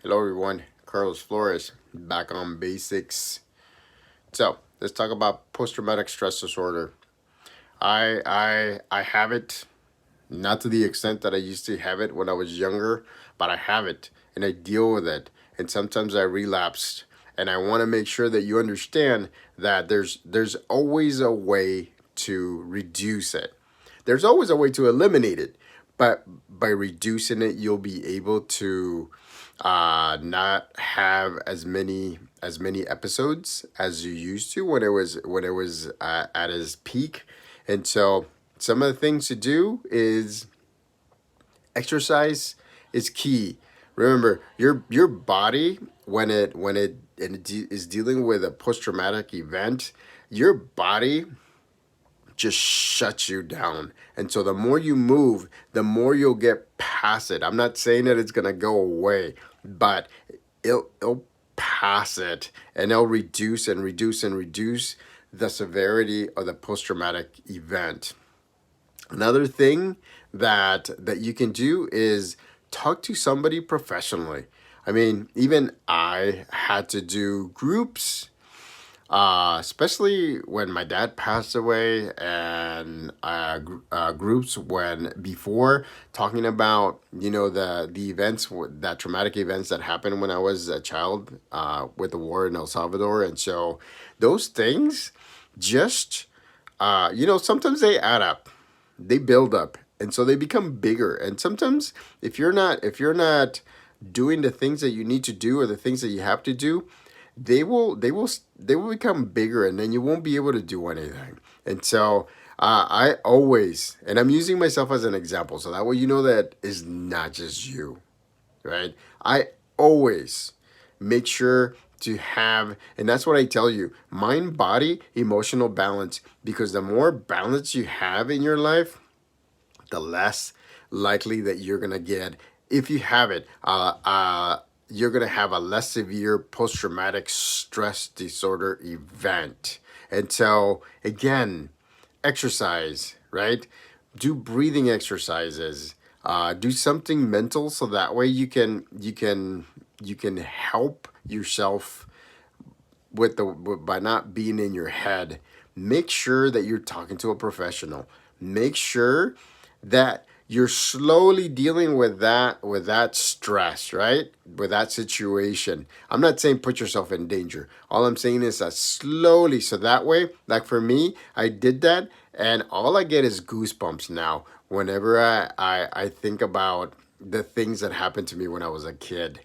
Hello everyone, Carlos Flores back on basics. So let's talk about post-traumatic stress disorder. I have it, not to the extent that I used to have it when I was younger, but I have it and I deal with it. And sometimes I relapsed. And I want to make sure that you understand that there's always a way to reduce it. There's always a way to eliminate it, but by reducing it, you'll be able to not have as many episodes as you used to when it was at its peak. And so some of the things to do is exercise is key. Remember, your body when it is dealing with a post traumatic event, your body just shuts you down. And so the more you move, the more you'll get past it. I'm not saying that it's gonna go away, but it'll pass it and it'll reduce and reduce and reduce the severity of the post traumatic event. Another thing that you can do is talk to somebody professionally. I mean, even I had to do groups, especially when my dad passed away, and groups when before talking about the events, that traumatic events that happened when I was a child, with the war in El Salvador. And so those things just sometimes they add up, they build up, and so they become bigger. And sometimes if you're not doing the things that you need to do or the things that you have to do, they will become bigger, and then you won't be able to do anything. And so I always, and I'm using myself as an example, so that way you know that is not just you, right? I always make sure to have, and that's what I tell you, mind, body, emotional balance, because the more balance you have in your life, the less likely that you're gonna get, if you have it, you're gonna have a less severe post traumatic stress disorder event. And so, again, exercise, right? Do breathing exercises. Do something mental, so that way you can help yourself by not being in your head. Make sure that you're talking to a professional. Make sure that you're slowly dealing with that stress, right? With that situation. I'm not saying put yourself in danger. All I'm saying is that slowly, so that way, like for me, I did that, and all I get is goosebumps now whenever I think about the things that happened to me when I was a kid.